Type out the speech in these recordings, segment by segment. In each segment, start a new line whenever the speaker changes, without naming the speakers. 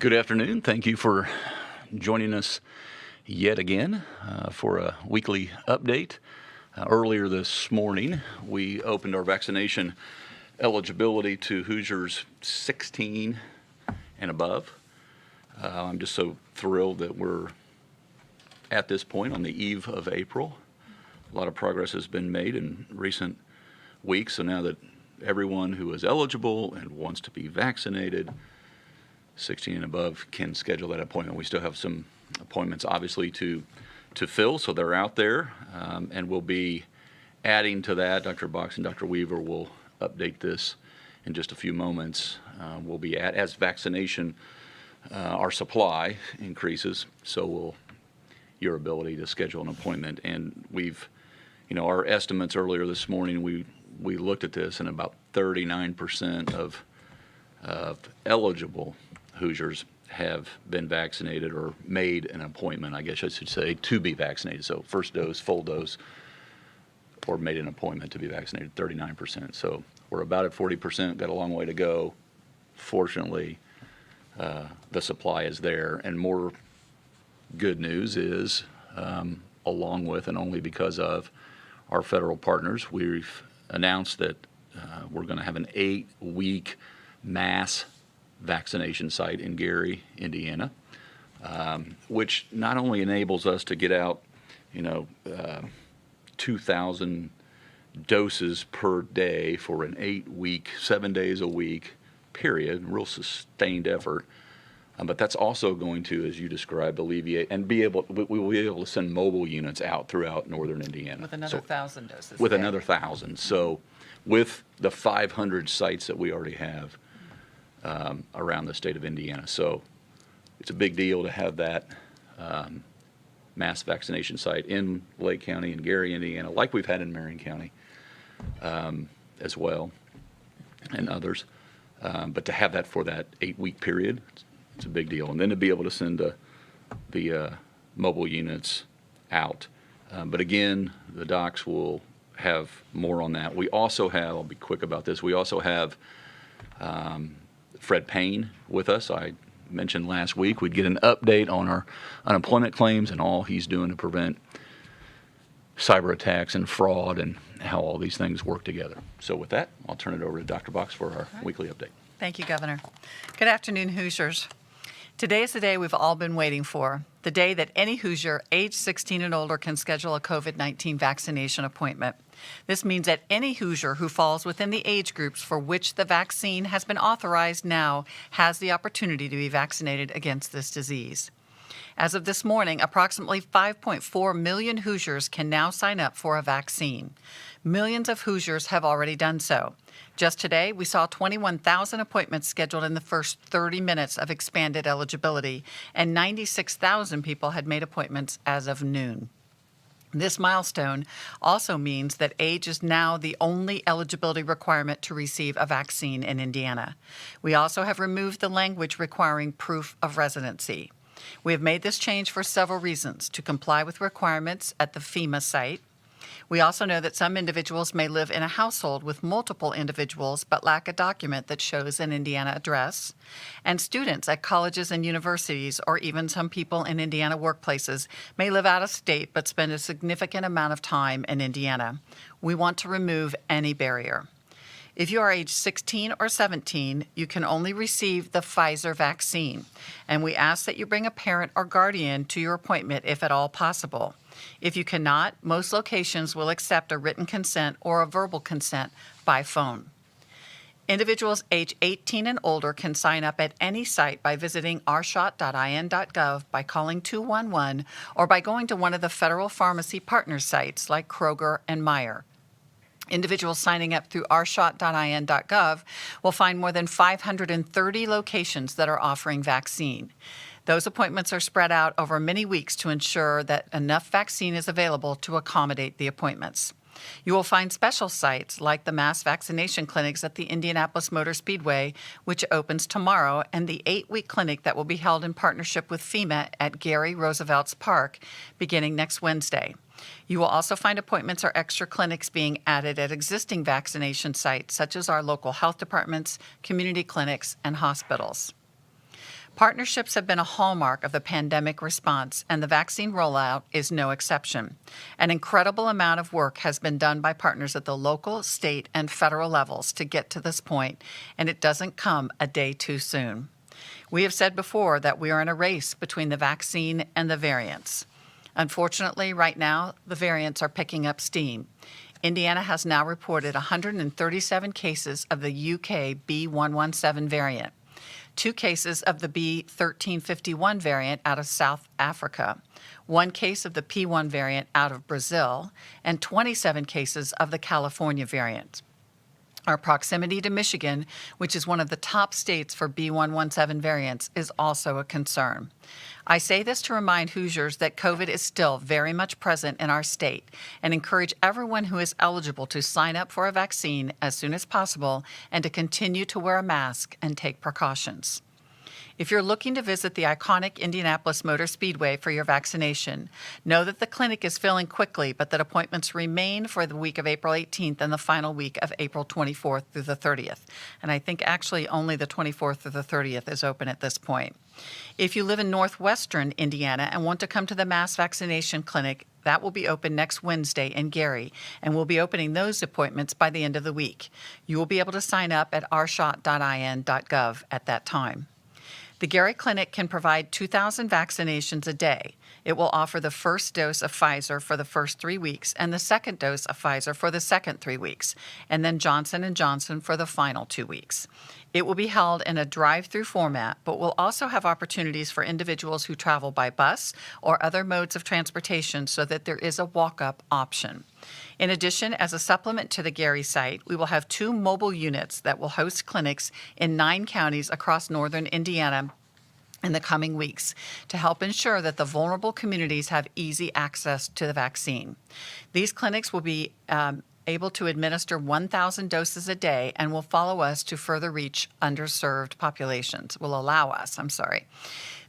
Good afternoon. Thank you for joining us yet again for a weekly update. Earlier this morning, we opened our vaccination eligibility to Hoosiers 16 and above. I'm just so thrilled that we're at this point on the eve of April. A lot of progress has been made in recent weeks, so now that everyone who is eligible and wants to be vaccinated 16 and above can schedule that appointment. We still have some appointments obviously to fill, so they're out there, and we'll be adding to that. Dr. Box and Dr. Weaver will update this in just a few moments. We'll be as vaccination, our supply increases, so will your ability to schedule an appointment. And we've, our estimates earlier this morning, we looked at this, and about 39% of eligible Hoosiers have been vaccinated or made an appointment, I guess I should say, to be vaccinated. So first dose, full dose, or made an appointment to be vaccinated, 39%. So we're about at 40%, got a long way to go. Fortunately, the supply is there. And more good news is, along with and only because of our federal partners, we've announced that we're going to have an 8-week mass vaccination site in Gary, Indiana, which not only enables us to get out, 2,000 doses per day for an 8-week, 7 days a week period, real sustained effort. But that's also going to, as you described, alleviate and we will be able to send mobile units out throughout northern Indiana.
With another 1,000 doses.
With another 1,000. So with the 500 sites that we already have around the state of Indiana. So it's a big deal to have that mass vaccination site in Lake County and Gary, Indiana, like we've had in Marion County as well, and others. But to have that for that 8-week period, it's a big deal. And then to be able to send the mobile units out. But again, the docs will have more on that. We also have, I'll be quick about this, we also have Fred Payne with us. I mentioned last week we'd get an update on our unemployment claims and all he's doing to prevent cyber attacks and fraud and how all these things work together. So with that, I'll turn it over to Dr. Box for our weekly update.
Thank you, Governor. Good afternoon, Hoosiers. Today is the day we've all been waiting for, the day that any Hoosier age 16 and older can schedule a COVID-19 vaccination appointment. This means that any Hoosier who falls within the age groups for which the vaccine has been authorized now has the opportunity to be vaccinated against this disease. As of this morning, approximately 5.4 million Hoosiers can now sign up for a vaccine. Millions of Hoosiers have already done so. Just today, we saw 21,000 appointments scheduled in the first 30 minutes of expanded eligibility, and 96,000 people had made appointments as of noon. This milestone also means that age is now the only eligibility requirement to receive a vaccine in Indiana. We also have removed the language requiring proof of residency. We have made this change for several reasons: to comply with requirements at the FEMA site. We also know that some individuals may live in a household with multiple individuals but lack a document that shows an Indiana address. And students at colleges and universities, or even some people in Indiana workplaces, may live out of state but spend a significant amount of time in Indiana. We want to remove any barrier. If you are age 16 or 17, you can only receive the Pfizer vaccine, and we ask that you bring a parent or guardian to your appointment if at all possible. If you cannot, most locations will accept a written consent or a verbal consent by phone. Individuals age 18 and older can sign up at any site by visiting rshot.in.gov, by calling 211, or by going to one of the federal pharmacy partner sites like Kroger and Meijer. Individuals signing up through rshot.in.gov will find more than 530 locations that are offering vaccine. Those appointments are spread out over many weeks to ensure that enough vaccine is available to accommodate the appointments. You will find special sites like the mass vaccination clinics at the Indianapolis Motor Speedway, which opens tomorrow, and the 8-week clinic that will be held in partnership with FEMA at Gary Roosevelt's Park beginning next Wednesday. You will also find appointments or extra clinics being added at existing vaccination sites, such as our local health departments, community clinics, and hospitals. Partnerships have been a hallmark of the pandemic response, and the vaccine rollout is no exception. An incredible amount of work has been done by partners at the local, state, and federal levels to get to this point, and it doesn't come a day too soon. We have said before that we are in a race between the vaccine and the variants. Unfortunately, right now, the variants are picking up steam. Indiana has now reported 137 cases of the UK B.1.1.7 variant, 2 cases of the B.1351 variant out of South Africa, 1 case of the P1 variant out of Brazil, and 27 cases of the California variant. Our proximity to Michigan, which is one of the top states for B.1.1.7 variants, is also a concern. I say this to remind Hoosiers that COVID is still very much present in our state and encourage everyone who is eligible to sign up for a vaccine as soon as possible and to continue to wear a mask and take precautions. If you're looking to visit the iconic Indianapolis Motor Speedway for your vaccination, know that the clinic is filling quickly, but that appointments remain for the week of April 18th and the final week of April 24th through the 30th. And I think actually only the 24th through the 30th is open at this point. If you live in northwestern Indiana and want to come to the mass vaccination clinic, that will be open next Wednesday in Gary, and we'll be opening those appointments by the end of the week. You will be able to sign up at ourshot.in.gov at that time. The Gary Clinic can provide 2,000 vaccinations a day. It will offer the first dose of Pfizer for the first 3 weeks and the second dose of Pfizer for the second 3 weeks, and then Johnson & Johnson for the final 2 weeks. It will be held in a drive-through format, but will also have opportunities for individuals who travel by bus or other modes of transportation so that there is a walk-up option. In addition, as a supplement to the Gary site, we will have 2 mobile units that will host clinics in 9 counties across northern Indiana in the coming weeks to help ensure that the vulnerable communities have easy access to the vaccine. These clinics will be able to administer 1,000 doses a day and will follow us to further reach underserved populations,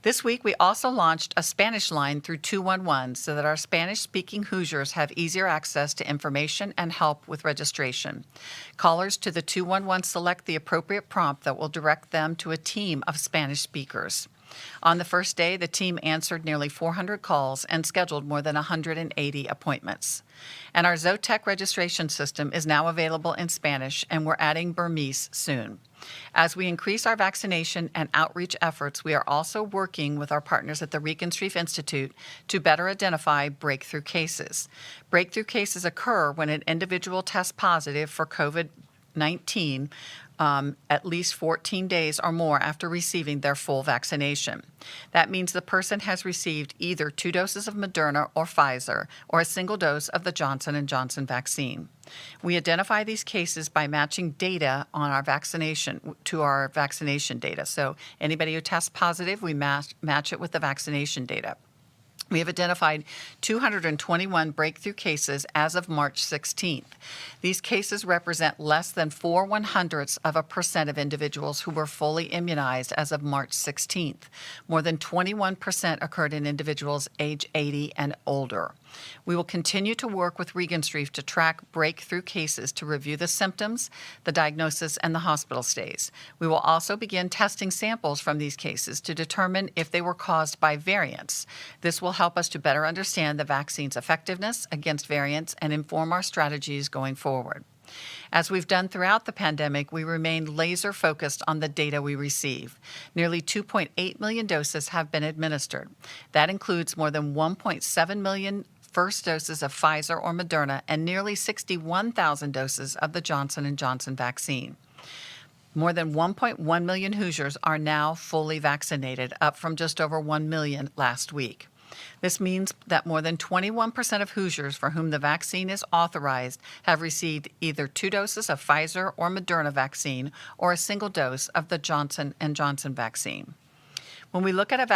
This week, we also launched a Spanish line through 211 so that our Spanish-speaking Hoosiers have easier access to information and help with registration. Callers to the 211 select the appropriate prompt that will direct them to a team of Spanish speakers. On the first day, the team answered nearly 400 calls and scheduled more than 180 appointments. And our Zotec registration system is now available in Spanish, and we're adding Burmese soon. As we increase our vaccination and outreach efforts, we are also working with our partners at the Regenstrief Institute to better identify breakthrough cases. Breakthrough cases occur when an individual tests positive for COVID-19 at least 14 days or more after receiving their full vaccination. That means the person has received either 2 doses of Moderna or Pfizer or a single dose of the Johnson & Johnson vaccine. We identify these cases by matching data on our vaccination to our vaccination data. So anybody who tests positive, we match it with the vaccination data. We have identified 221 breakthrough cases as of March 16th. These cases represent less than 0.04% of individuals who were fully immunized as of March 16th. More than 21% occurred in individuals age 80 and older. We will continue to work with Regenstrief to track breakthrough cases to review the symptoms, the diagnosis, and the hospital stays. We will also begin testing samples from these cases to determine if they were caused by variants. This will help us to better understand the vaccine's effectiveness against variants and inform our strategies going forward. As we've done throughout the pandemic, we remain laser focused on the data we receive. Nearly 2.8 million doses have been administered. That includes more than 1.7 million first doses of Pfizer or Moderna and nearly 61,000 doses of the Johnson & Johnson vaccine. More than 1.1 million Hoosiers are now fully vaccinated, up from just over 1 million last week. This means that more than 21% of Hoosiers for whom the vaccine is authorized have received either 2 doses of Pfizer or Moderna vaccine or a single dose of the Johnson & Johnson vaccine. When we look at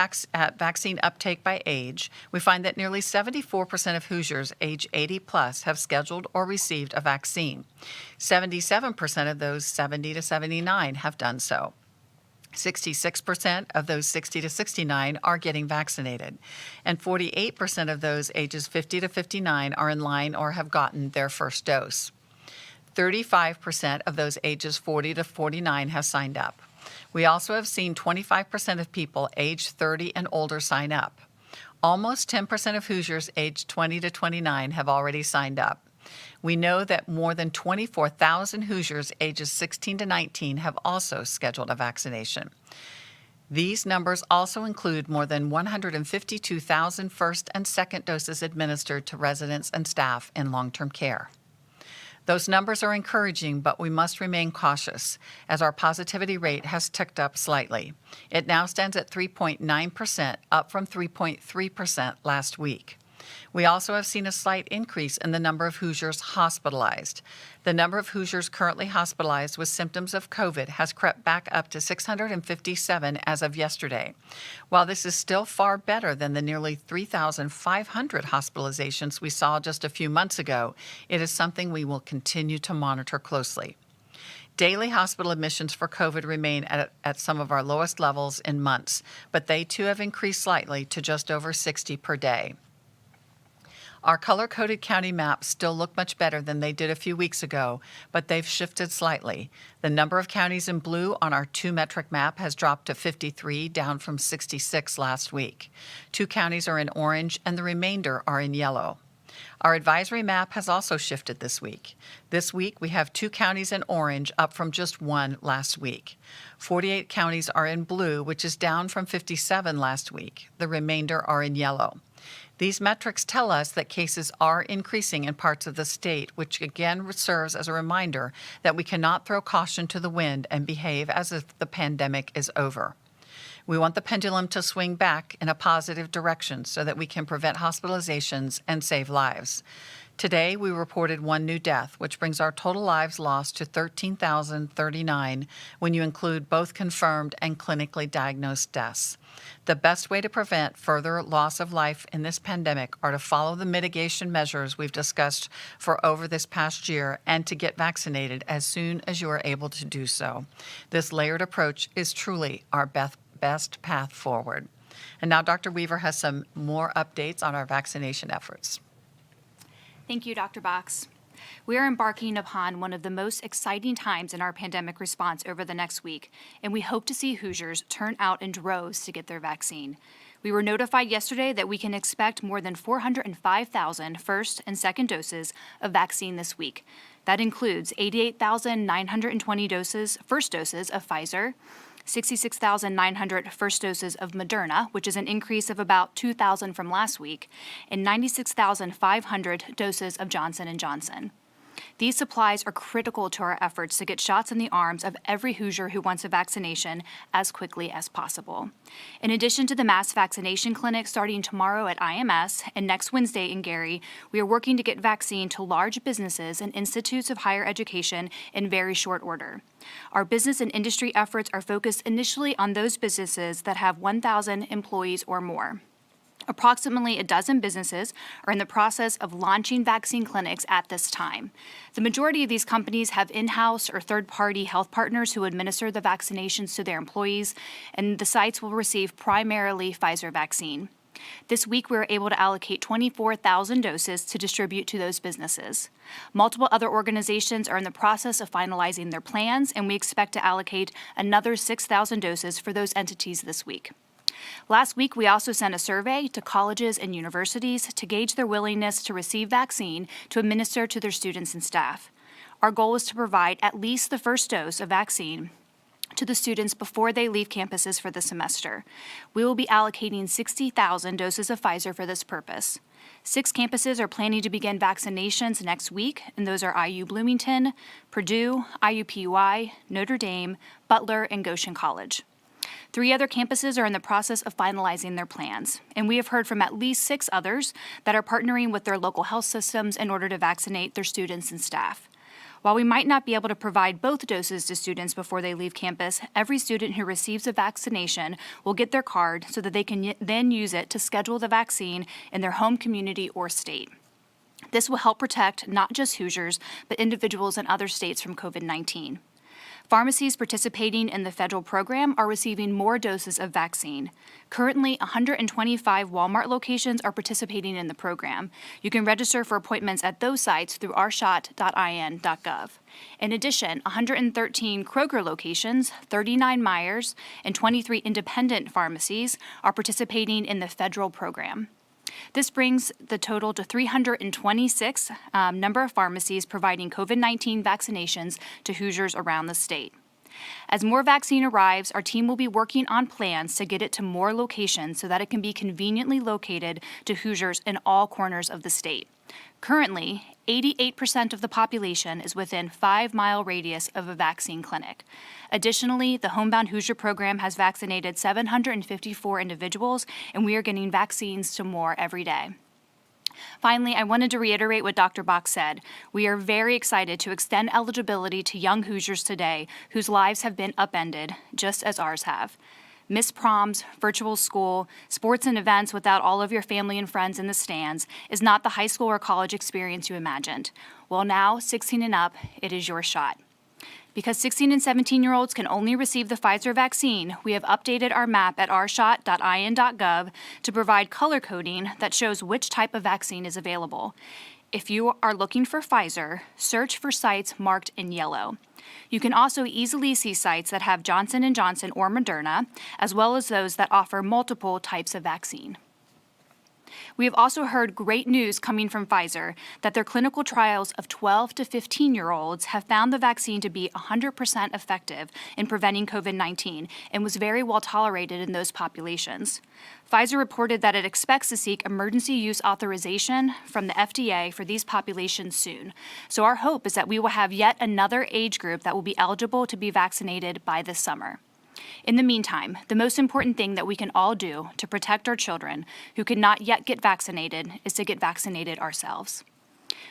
vaccine uptake by age, we find that nearly 74% of Hoosiers age 80 plus have scheduled or received a vaccine. 77% of those 70 to 79 have done so. 66% of those 60 to 69 are getting vaccinated, and 48% of those ages 50 to 59 are in line or have gotten their first dose. 35% of those ages 40 to 49 have signed up. We also have seen 25% of people age 30 and older sign up. Almost 10% of Hoosiers aged 20 to 29 have already signed up. We know that more than 24,000 Hoosiers ages 16 to 19 have also scheduled a vaccination. These numbers also include more than 152,000 first and second doses administered to residents and staff in long-term care. Those numbers are encouraging, but we must remain cautious as our positivity rate has ticked up slightly. It now stands at 3.9%, up from 3.3% last week. We also have seen a slight increase in the number of Hoosiers hospitalized. The number of Hoosiers currently hospitalized with symptoms of COVID has crept back up to 657 as of yesterday. While this is still far better than the nearly 3,500 hospitalizations we saw just a few months ago, it is something we will continue to monitor closely. Daily hospital admissions for COVID remain at some of our lowest levels in months, but they too have increased slightly to just over 60 per day. Our color-coded county maps still look much better than they did a few weeks ago, but they've shifted slightly. The number of counties in blue on our 2-metric map has dropped to 53, down from 66 last week. 2 counties are in orange, and the remainder are in yellow. Our advisory map has also shifted this week. This week, we have 2 counties in orange, up from just 1 last week. 48 counties are in blue, which is down from 57 last week. The remainder are in yellow. These metrics tell us that cases are increasing in parts of the state, which again serves as a reminder that we cannot throw caution to the wind and behave as if the pandemic is over. We want the pendulum to swing back in a positive direction so that we can prevent hospitalizations and save lives. Today, we reported 1 new death, which brings our total lives lost to 13,039 when you include both confirmed and clinically diagnosed deaths. The best way to prevent further loss of life in this pandemic are to follow the mitigation measures we've discussed for over this past year and to get vaccinated as soon as you are able to do so. This layered approach is truly our best path forward. And now Dr. Weaver has some more updates on our vaccination efforts.
Thank you, Dr. Box. We are embarking upon one of the most exciting times in our pandemic response over the next week, and we hope to see Hoosiers turn out in droves to get their vaccine. We were notified yesterday that we can expect more than 405,000 first and second doses of vaccine this week. That includes 88,920 first doses of Pfizer, 66,900 first doses of Moderna, which is an increase of about 2,000 from last week, and 96,500 doses of Johnson & Johnson. These supplies are critical to our efforts to get shots in the arms of every Hoosier who wants a vaccination as quickly as possible. In addition to the mass vaccination clinic starting tomorrow at IMS and next Wednesday in Gary, we are working to get vaccine to large businesses and institutes of higher education in very short order. Our business and industry efforts are focused initially on those businesses that have 1,000 employees or more. Approximately a dozen businesses are in the process of launching vaccine clinics at this time. The majority of these companies have in-house or third-party health partners who administer the vaccinations to their employees, and the sites will receive primarily Pfizer Vaccine. This week, we were able to allocate 24,000 doses to distribute to those businesses. Multiple other organizations are in the process of finalizing their plans, and we expect to allocate another 6,000 doses for those entities this week. Last week, we also sent a survey to colleges and universities to gauge their willingness to receive vaccine to administer to their students and staff. Our goal is to provide at least the first dose of vaccine to the students before they leave campuses for the semester. We will be allocating 60,000 doses of Pfizer for this purpose. 6 campuses are planning to begin vaccinations next week, and those are IU Bloomington, Purdue, IUPUI, Notre Dame, Butler, and Goshen College. 3 other campuses are in the process of finalizing their plans, and we have heard from at least 6 others that are partnering with their local health systems in order to vaccinate their students and staff. While we might not be able to provide both doses to students before they leave campus, every student who receives a vaccination will get their card so that they can then use it to schedule the vaccine in their home community or state. This will help protect not just Hoosiers, but individuals in other states from COVID-19. Pharmacies participating in the federal program are receiving more doses of vaccine. Currently, 125 Walmart locations are participating in the program. You can register for appointments at those sites through ourshot.in.gov. In addition, 113 Kroger locations, 39 Myers, and 23 independent pharmacies are participating in the federal program. This brings the total to 326 number of pharmacies providing COVID-19 vaccinations to Hoosiers around the state. As more vaccine arrives, our team will be working on plans to get it to more locations so that it can be conveniently located to Hoosiers in all corners of the state. Currently, 88% of the population is within 5-mile radius of a vaccine clinic. Additionally, the Homebound Hoosier program has vaccinated 754 individuals, and we are getting vaccines to more every day. Finally, I wanted to reiterate what Dr. Box said. We are very excited to extend eligibility to young Hoosiers today whose lives have been upended, just as ours have. Missed proms, virtual school, sports and events without all of your family and friends in the stands is not the high school or college experience you imagined. Well, now, 16 and up, it is your shot. Because 16 and 17-year-olds can only receive the Pfizer vaccine, we have updated our map at ourshot.in.gov to provide color coding that shows which type of vaccine is available. If you are looking for Pfizer, search for sites marked in yellow. You can also easily see sites that have Johnson & Johnson or Moderna, as well as those that offer multiple types of vaccine. We have also heard great news coming from Pfizer that their clinical trials of 12 to 15-year-olds have found the vaccine to be 100% effective in preventing COVID-19 and was very well tolerated in those populations. Pfizer reported that it expects to seek emergency use authorization from the FDA for these populations soon. So our hope is that we will have yet another age group that will be eligible to be vaccinated by this summer. In the meantime, the most important thing that we can all do to protect our children who cannot yet get vaccinated is to get vaccinated ourselves.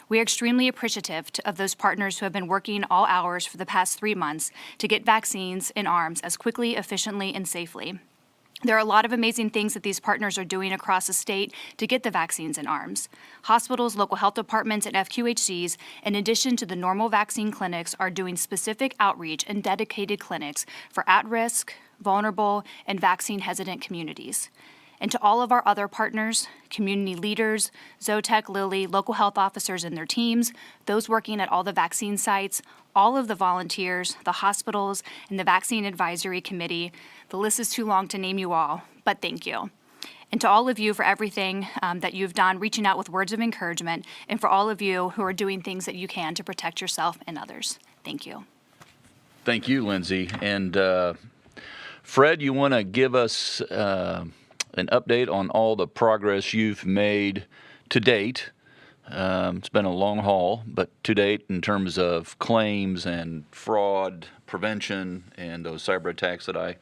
We are extremely appreciative of those partners who have been working all hours for the past 3 months to get vaccines in arms as quickly, efficiently, and safely. There are a lot of amazing things that these partners are doing across the state to get the vaccines in arms. Hospitals, local health departments, and FQHCs, in addition to the normal vaccine clinics, are doing specific outreach and dedicated clinics for at-risk, vulnerable, and vaccine-hesitant communities. And to all of our other partners, community leaders, Zotec, Lilly, local health officers and their teams, those working at all the vaccine sites, all of the volunteers, the hospitals, and the Vaccine Advisory Committee. The list is too long to name you all, but thank you. And to all of you for everything that you've done, reaching out with words of encouragement, and for all of you who are doing things that you can to protect yourself and others. Thank you.
Thank you, Lindsay. And Fred, you want to give us an update on all the progress you've made to date? It's been a long haul, but to date in terms of claims and fraud prevention and those cyber attacks that I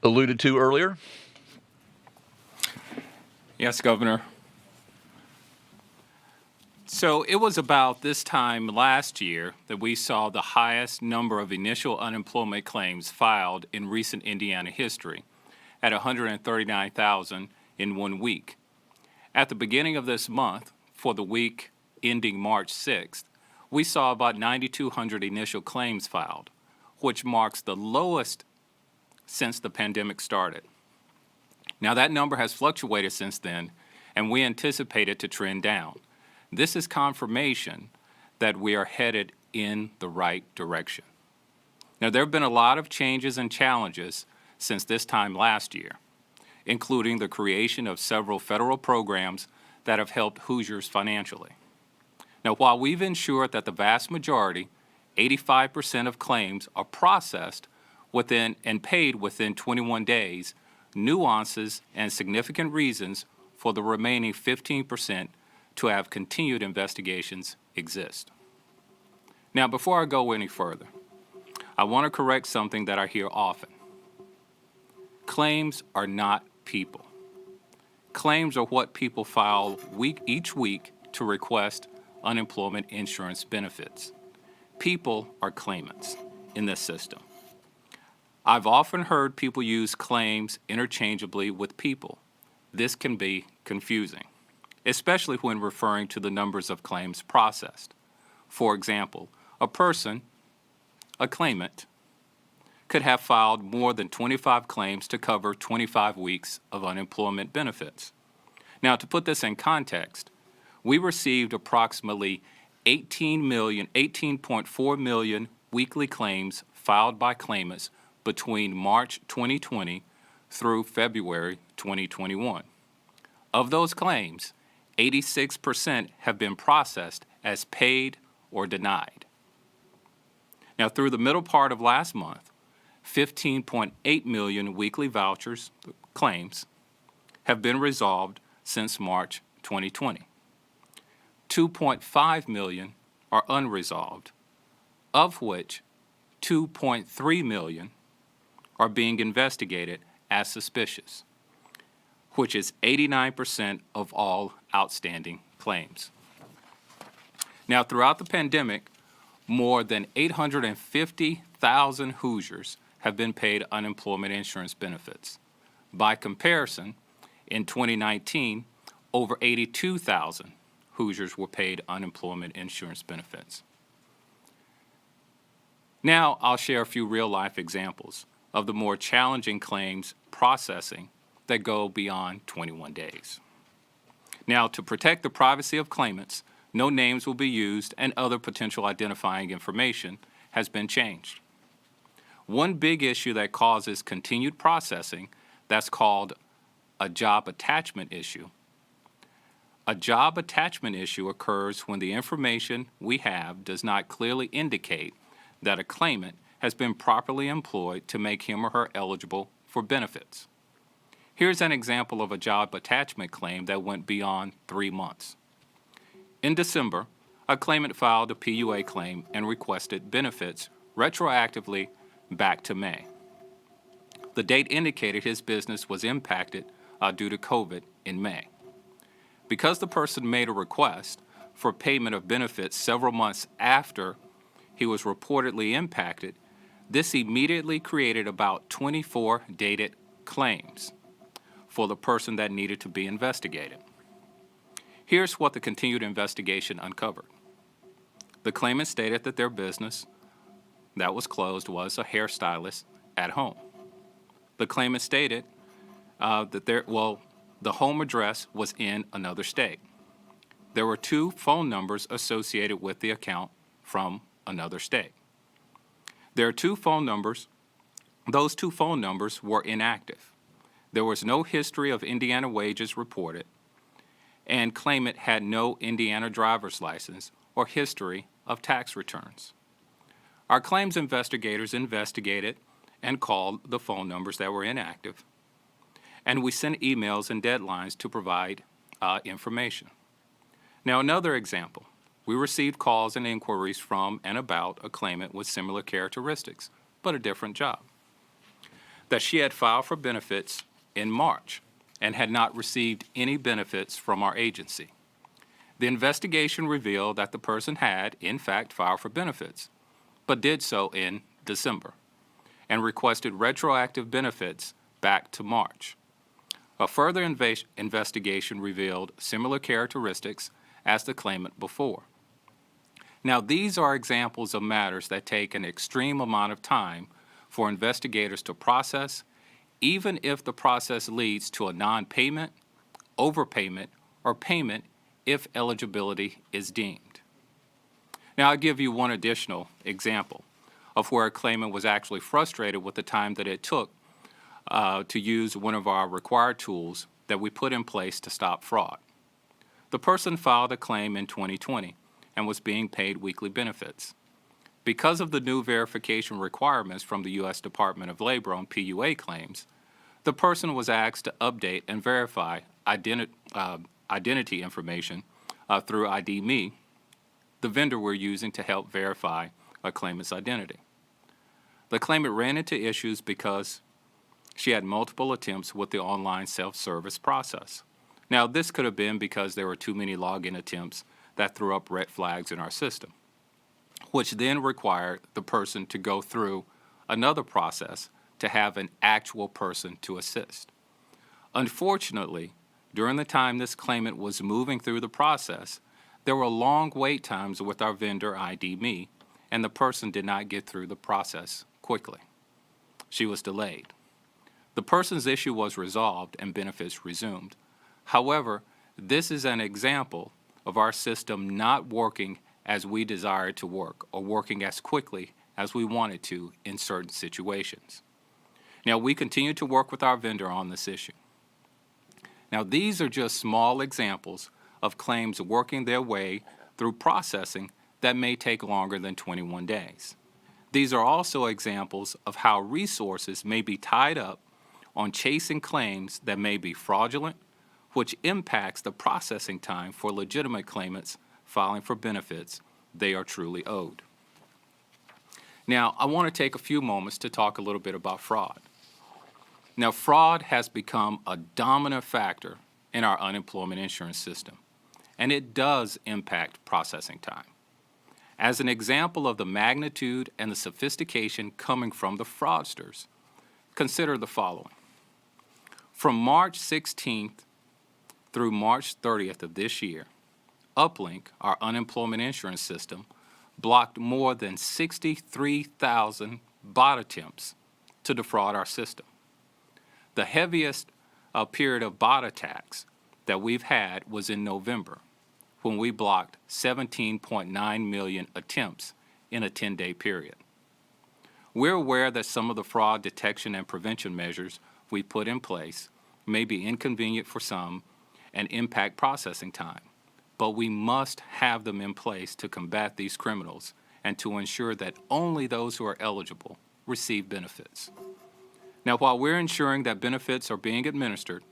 alluded to earlier?
Yes, Governor. So it was about this time last year that we saw the highest number of initial unemployment claims filed in recent Indiana history, at 139,000 in 1 week. At the beginning of this month, for the week ending March 6th, we saw about 9,200 initial claims filed, which marks the lowest since the pandemic started. Now that number has fluctuated since then, and we anticipate it to trend down. This is confirmation that we are headed in the right direction. Now there have been a lot of changes and challenges since this time last year, including the creation of several federal programs that have helped Hoosiers financially. Now, while we've ensured that the vast majority, 85% of claims are processed within and paid within 21 days, nuances and significant reasons for the remaining 15% to have continued investigations exist. Now, before I go any further, I want to correct something that I hear often. Claims are not people. Claims are what people file each week to request unemployment insurance benefits. People are claimants in this system. I've often heard people use claims interchangeably with people. This can be confusing, especially when referring to the numbers of claims processed. For example, a person, a claimant, could have filed more than 25 claims to cover 25 weeks of unemployment benefits. Now, to put this in context, we received approximately 18.4 million weekly claims filed by claimants between March 2020 through February 2021. Of those claims, 86% have been processed as paid or denied. Now, through the middle part of last month, 15.8 million weekly vouchers claims have been resolved since March 2020. 2.5 million are unresolved, of which 2.3 million are being investigated as suspicious, which is 89% of all outstanding claims. Now, throughout the pandemic, more than 850,000 Hoosiers have been paid unemployment insurance benefits. By comparison, in 2019, over 82,000 Hoosiers were paid unemployment insurance benefits. Now I'll share a few real-life examples of the more challenging claims processing that go beyond 21 days. Now, to protect the privacy of claimants, no names will be used and other potential identifying information has been changed. One big issue that causes continued processing, that's called a job attachment issue. A job attachment issue occurs when the information we have does not clearly indicate that a claimant has been properly employed to make him or her eligible for benefits. Here's an example of a job attachment claim that went beyond 3 months. In December, a claimant filed a PUA claim and requested benefits retroactively back to May. The date indicated his business was impacted due to COVID in May. Because the person made a request for payment of benefits several months after he was reportedly impacted, this immediately created about 24 dated claims for the person that needed to be investigated. Here's what the continued investigation uncovered. The claimant stated that their business that was closed was a hairstylist at home. The claimant stated that the home address was in another state. There were 2 phone numbers associated with the account from another state. There are 2 phone numbers. Those 2 phone numbers were inactive. There was no history of Indiana wages reported, and claimant had no Indiana driver's license or history of tax returns. Our claims investigators investigated and called the phone numbers that were inactive, and we sent emails and deadlines to provide information. Now, another example, we received calls and inquiries from and about a claimant with similar characteristics, but a different job, that she had filed for benefits in March and had not received any benefits from our agency. The investigation revealed that the person had, in fact, filed for benefits, but did so in December and requested retroactive benefits back to March. A further investigation revealed similar characteristics as the claimant before. Now, these are examples of matters that take an extreme amount of time for investigators to process, even if the process leads to a non-payment, overpayment, or payment if eligibility is deemed. Now, I'll give you one additional example of where a claimant was actually frustrated with the time that it took to use one of our required tools that we put in place to stop fraud. The person filed a claim in 2020 and was being paid weekly benefits. Because of the new verification requirements from the U.S. Department of Labor on PUA claims, the person was asked to update and verify identity information through ID.me, the vendor we're using to help verify a claimant's identity. The claimant ran into issues because she had multiple attempts with the online self-service process. Now, this could have been because there were too many login attempts that threw up red flags in our system, which then required the person to go through another process to have an actual person to assist. Unfortunately, during the time this claimant was moving through the process, there were long wait times with our vendor ID.me, and the person did not get through the process quickly. She was delayed. The person's issue was resolved and benefits resumed. However, this is an example of our system not working as we desire it to work or working as quickly as we want it to in certain situations. Now, we continue to work with our vendor on this issue. Now, these are just small examples of claims working their way through processing that may take longer than 21 days. These are also examples of how resources may be tied up on chasing claims that may be fraudulent, which impacts the processing time for legitimate claimants filing for benefits they are truly owed. Now, I want to take a few moments to talk a little bit about fraud. Now, fraud has become a dominant factor in our unemployment insurance system, and it does impact processing time. As an example of the magnitude and the sophistication coming from the fraudsters, consider the following. From March 16th through March 30th of this year, Uplink, our unemployment insurance system, blocked more than 63,000 bot attempts to defraud our system. The heaviest period of bot attacks that we've had was in November, when we blocked 17.9 million attempts in a 10-day period. We're aware that some of the fraud detection and prevention measures we put in place may be inconvenient for some and impact processing time, but we must have them in place to combat these criminals and to ensure that only those who are eligible receive benefits. Now, while we're ensuring that benefits are being administered,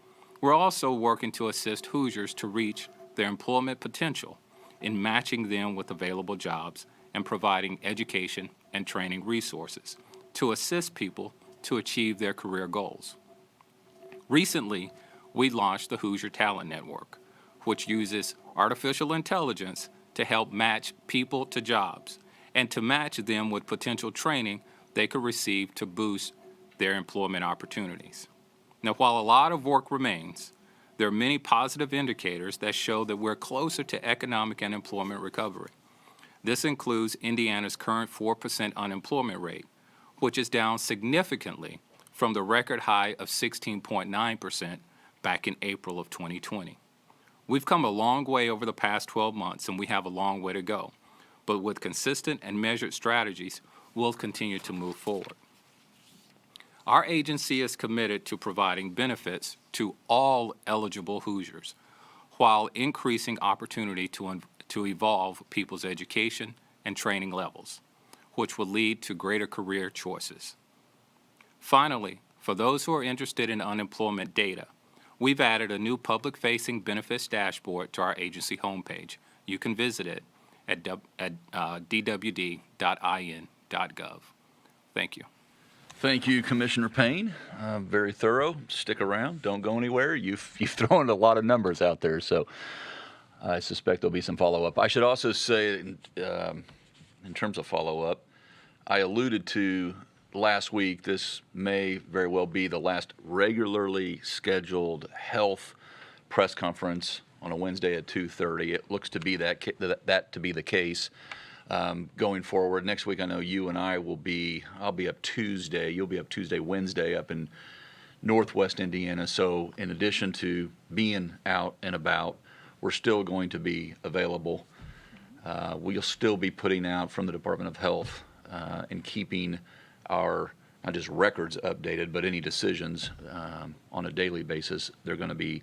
we're also working to assist Hoosiers to reach their employment potential in matching them with available jobs and providing education and training resources to assist people to achieve their career goals. Recently, we launched the Hoosier Talent Network, which uses artificial intelligence to help match people to jobs and to match them with potential training they could receive to boost their employment opportunities. Now, while a lot of work remains, there are many positive indicators that show that we're closer to economic and employment recovery. This includes Indiana's current 4% unemployment rate, which is down significantly from the record high of 16.9% back in April of 2020. We've come a long way over the past 12 months, and we have a long way to go. But with consistent and measured strategies, we'll continue to move forward. Our agency is committed to providing benefits to all eligible Hoosiers while increasing opportunity to evolve people's education and training levels, which will lead to greater career choices. Finally, for those who are interested in unemployment data, we've added a new public-facing benefits dashboard to our agency homepage. You can visit it at dwd.in.gov. Thank you.
Thank you, Commissioner Payne. Very thorough. Stick around. Don't go anywhere. You've thrown a lot of numbers out there, so I suspect there'll be some follow-up. I should also say, in terms of follow-up, I alluded to last week, this may very well be the last regularly scheduled health press conference on a Wednesday at 2:30. It looks to be that to be the case going forward. Next week, I know you and I'll be up Tuesday. You'll be up Tuesday, Wednesday up in Northwest Indiana. So in addition to being out and about, we're still going to be available. We'll still be putting out from the Department of Health and keeping our not just records updated, but any decisions on a daily basis, they're going to be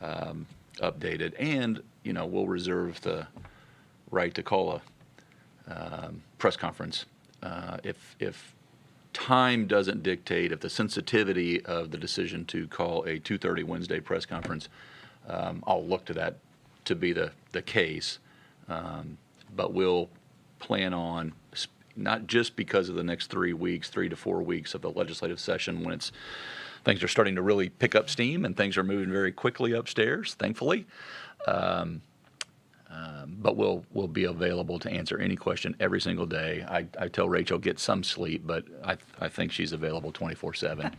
updated. And, we'll reserve the right to call a press conference if time doesn't dictate, if the sensitivity of the decision to call a 2:30 Wednesday press conference, I'll look to that to be the case. But we'll plan on, not just because of the next 3 to 4 weeks of the legislative session when things are starting to really pick up steam and things are moving very quickly upstairs, thankfully. But we'll be available to answer any question every single day. I tell Rachel, get some sleep, but I think she's available 24/7.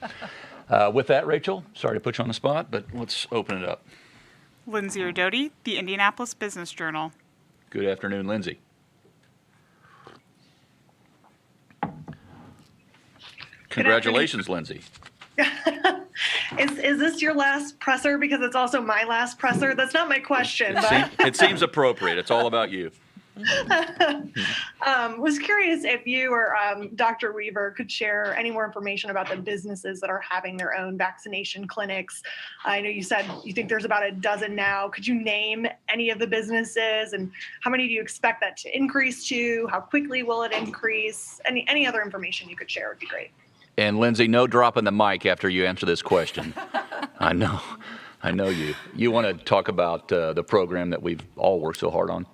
With that, Rachel, sorry to put you on the spot, but let's open it up.
Lindsay Rodoti, the Indianapolis Business Journal.
Good afternoon, Lindsay. Congratulations, Lindsay.
Is this your last presser? Because it's also my last presser. That's not my question,
It seems appropriate. It's all about you.
was curious if you or Dr. Weaver could share any more information about the businesses that are having their own vaccination clinics. I know you said you think there's about a dozen now. Could you name any of the businesses, and how many do you expect that to increase to? How quickly will it increase? Any other information you could share would be great.
And Lindsay, no dropping the mic after you answer this question. I know you. You want to talk about the program that we've all worked so hard on?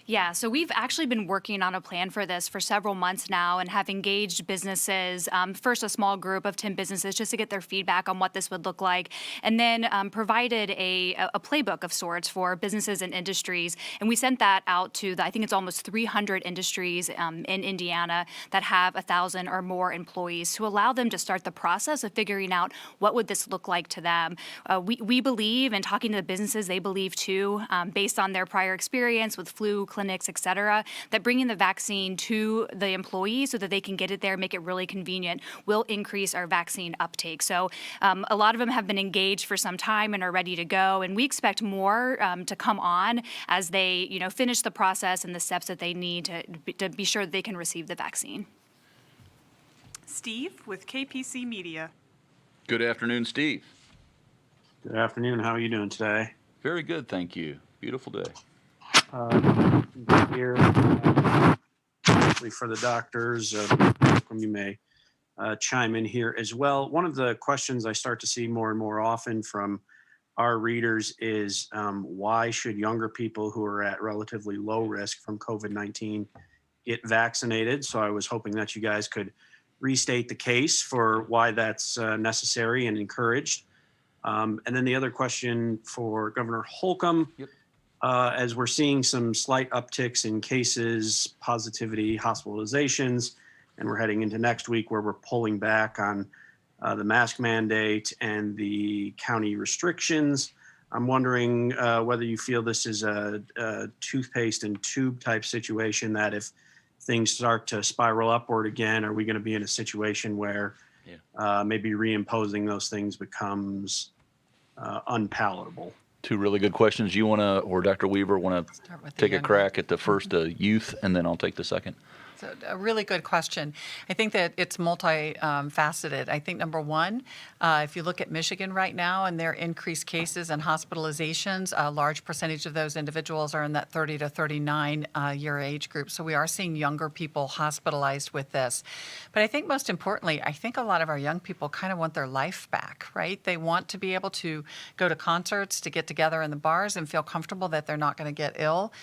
Yeah, so we've actually been working on a plan for this for several months now and have engaged businesses, first a small group of 10 businesses just to get their feedback on what this would look like, and then provided a playbook of sorts for businesses and industries. And we sent that out to, I think it's almost 300 industries in Indiana that have 1,000 or more employees to allow them to start the process of figuring out what would this look like to them. We believe, and talking to the businesses, they believe too, based on their prior experience with flu clinics, et cetera, that bringing the vaccine to the employees so that they can get it there, make it really convenient, will increase our vaccine uptake. So a lot of them have been engaged for some time and are ready to go, and we expect more to come on as they, finish the process and the steps that they need to be sure that they can receive the vaccine.
Steve with KPC Media.
Good afternoon, Steve.
Good afternoon. How are you doing today?
Very good, thank you. Beautiful day.
Here, for the doctors, you may chime in here as well. One of the questions I start to see more and more often from our readers is why should younger people who are at relatively low risk from COVID-19 get vaccinated? So I was hoping that you guys could restate the case for why that's necessary and encouraged. And then the other question for Governor Holcomb.
Yep.
As we're seeing some slight upticks in cases, positivity, hospitalizations, and we're heading into next week where we're pulling back on the mask mandate and the county restrictions. I'm wondering whether you feel this is a toothpaste and tube type situation, that if things start to spiral upward again, are we going to be in a situation where maybe reimposing those things becomes unpalatable?
Two really good questions. You want to, or Dr. Weaver, want to take a crack at the first youth, and then I'll take the second?
So a really good question. I think that it's multifaceted. I think number one, if you look at Michigan right now and their increased cases and hospitalizations, a large percentage of those individuals are in that 30 to 39 year age group. So we are seeing younger people hospitalized with this. But I think most importantly, I think a lot of our young people kind of want their life back, right? They want to be able to go to concerts, to get together in the bars and feel comfortable that they're not going to get ill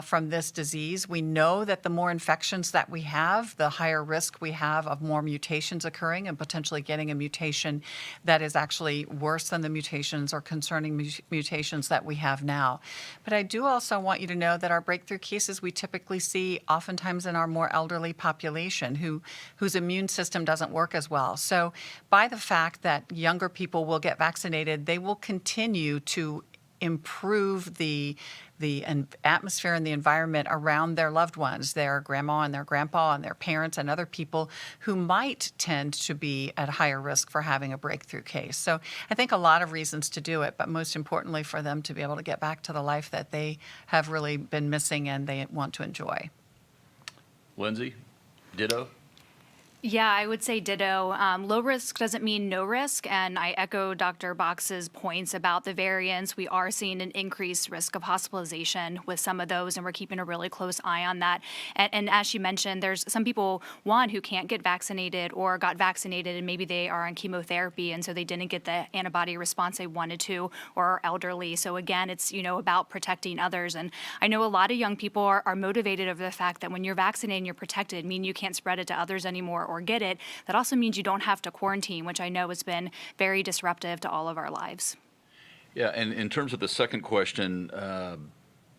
from this disease. We know that the more infections that we have, the higher risk we have of more mutations occurring and potentially getting a mutation that is actually worse than the mutations or concerning mutations that we have now. But I do also want you to know that our breakthrough cases we typically see oftentimes in our more elderly population whose immune system doesn't work as well. So by the fact that younger people will get vaccinated, they will continue to improve the atmosphere and the environment around their loved ones, their grandma and their grandpa and their parents and other people who might tend to be at higher risk for having a breakthrough case. So I think a lot of reasons to do it, but most importantly for them to be able to get back to the life that they have really been missing and they want to enjoy.
Lindsay, ditto?
Yeah, I would say ditto. Low risk doesn't mean no risk, and I echo Dr. Box's points about the variants. We are seeing an increased risk of hospitalization with some of those, and we're keeping a really close eye on that. And as she mentioned, there's some people, one, who can't get vaccinated or got vaccinated and maybe they are on chemotherapy, and so they didn't get the antibody response they wanted to, or are elderly. So again, it's, about protecting others. And I know a lot of young people are motivated over the fact that when you're vaccinated and you're protected, meaning you can't spread it to others anymore or get it. That also means you don't have to quarantine, which I know has been very disruptive to all of our lives.
Yeah, and in terms of the second question,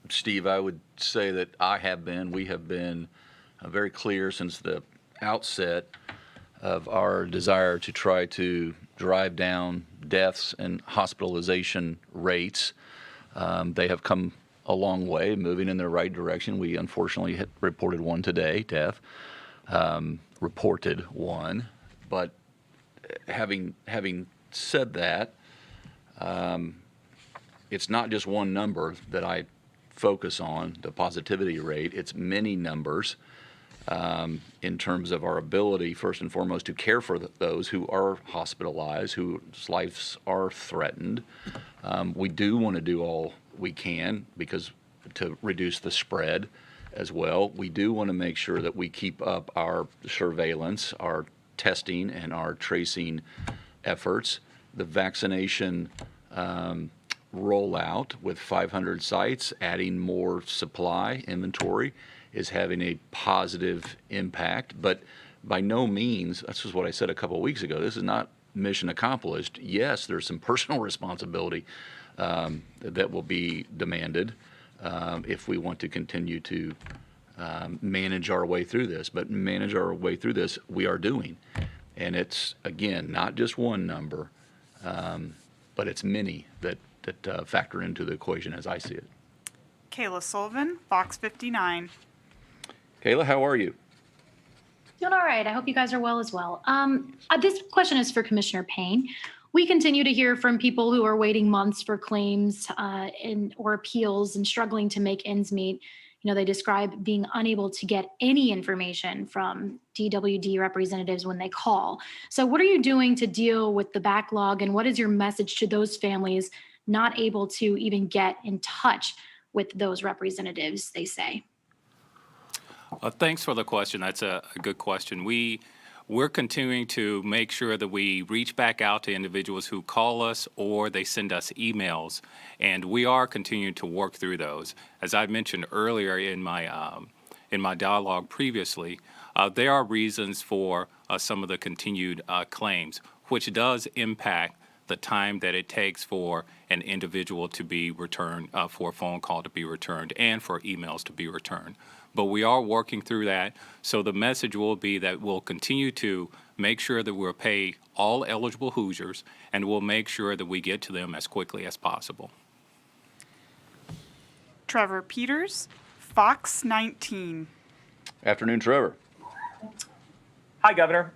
Steve, I would say that we have been very clear since the outset of our desire to try to drive down deaths and hospitalization rates. They have come a long way, moving in the right direction. We unfortunately reported one today, death. Reported one, but having said that, it's not just one number that I focus on, the positivity rate. It's many numbers in terms of our ability, first and foremost, to care for those who are hospitalized, whose lives are threatened. We do want to do all we can because to reduce the spread as well. We do want to make sure that we keep up our surveillance, our testing, and our tracing efforts. The vaccination rollout with 500 sites, adding more supply inventory, is having a positive impact. But by no means, this is what I said a couple of weeks ago, this is not mission accomplished. Yes, there's some personal responsibility that will be demanded if we want to continue to manage our way through this. But manage our way through this, we are doing. And it's, again, not just one number, but it's many that factor into the equation as I see it.
Kayla Sullivan, Fox 59.
Kayla, how are you?
Doing all right. I hope you guys are well as well. This question is for Commissioner Payne. We continue to hear from people who are waiting months for claims or appeals and struggling to make ends meet. You know, they describe being unable to get any information from DWD representatives when they call. So what are you doing to deal with the backlog, and what is your message to those families not able to even get in touch with those representatives, they say?
Thanks for the question. That's a good question. We're continuing to make sure that we reach back out to individuals who call us or they send us emails, and we are continuing to work through those. As I mentioned earlier in my dialogue previously, there are reasons for some of the continued claims, which does impact the time that it takes for an individual to be returned, for a phone call to be returned, and for emails to be returned. But we are working through that. So the message will be that we'll continue to make sure that we'll pay all eligible Hoosiers, and we'll make sure that we get to them as quickly as possible.
Trevor Peters, Fox 19.
Afternoon, Trevor.
Hi, Governor.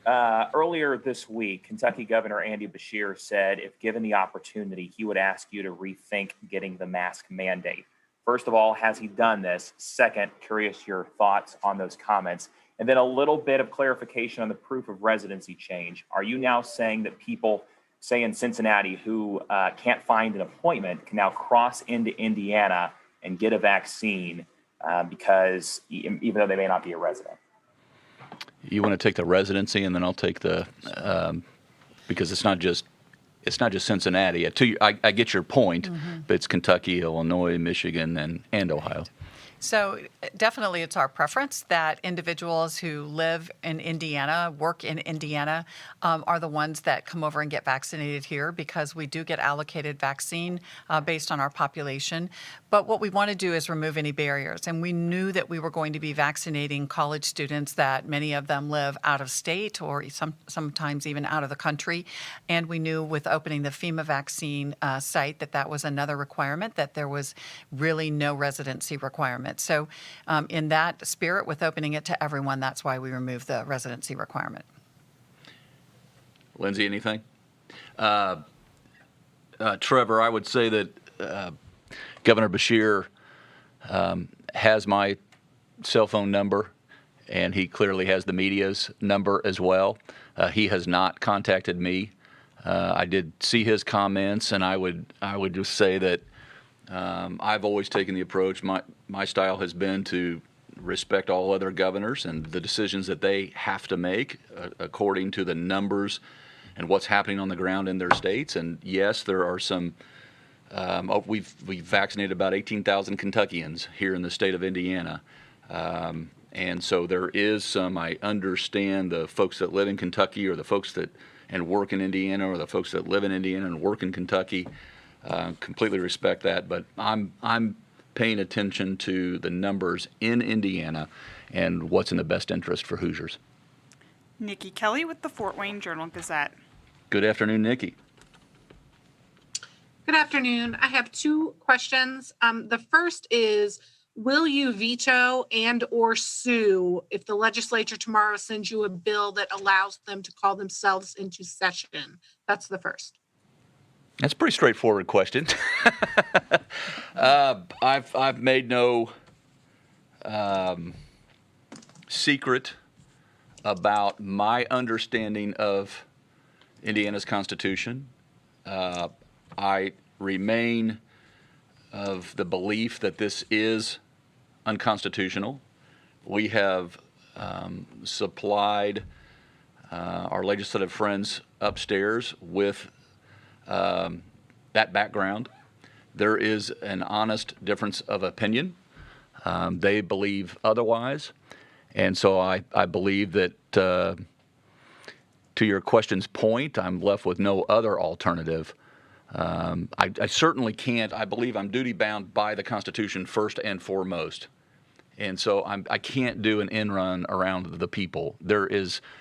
Earlier this week, Kentucky Governor Andy Beshear said if given the opportunity, he would ask you to rethink getting the mask mandate. First of all, has he done this? Second, curious your thoughts on those comments. And then a little bit of clarification on the proof of residency change. Are you now saying that people, say in Cincinnati, who can't find an appointment can now cross into Indiana and get a vaccine because even though they may not be a resident?
You want to take the residency, and then I'll take the because it's not just Cincinnati. I get your point, but it's Kentucky, Illinois, Michigan, and Ohio.
So definitely it's our preference that individuals who live in Indiana, work in Indiana, are the ones that come over and get vaccinated here, because we do get allocated vaccine based on our population. But what we want to do is remove any barriers. And we knew that we were going to be vaccinating college students, that many of them live out of state or sometimes even out of the country. And we knew with opening the FEMA vaccine site that was another requirement, that there was really no residency requirement. So in that spirit, with opening it to everyone, that's why we removed the residency requirement.
Lindsay, anything? Trevor, I would say that Governor Beshear has my cell phone number, and he clearly has the media's number as well. He has not contacted me. I did see his comments, and I would just say that I've always taken the approach. My style has been to respect all other governors and the decisions that they have to make according to the numbers and what's happening on the ground in their states. And yes, there are some. We've vaccinated about 18,000 Kentuckians here in the state of Indiana, and so there is some. I understand the folks that live in Kentucky, or the folks that and work in Indiana, or the folks that live in Indiana and work in Kentucky. Completely respect that, but I'm paying attention to the numbers in Indiana and what's in the best interest for Hoosiers.
Nikki Kelly with the Fort Wayne Journal-Gazette.
Good afternoon, Nikki.
Good afternoon. I have two questions. The first is, will you veto and or sue if the legislature tomorrow sends you a bill that allows them to call themselves into session? That's the first.
That's a pretty straightforward question. I've made no secret about my understanding of Indiana's Constitution. I remain of the belief that this is unconstitutional. We have supplied our legislative friends upstairs with that background. There is an honest difference of opinion. They believe otherwise. And so I believe that, to your question's point, I'm left with no other alternative. I certainly can't. I believe I'm duty bound by the Constitution first and foremost. And so I can't do an end run around the people.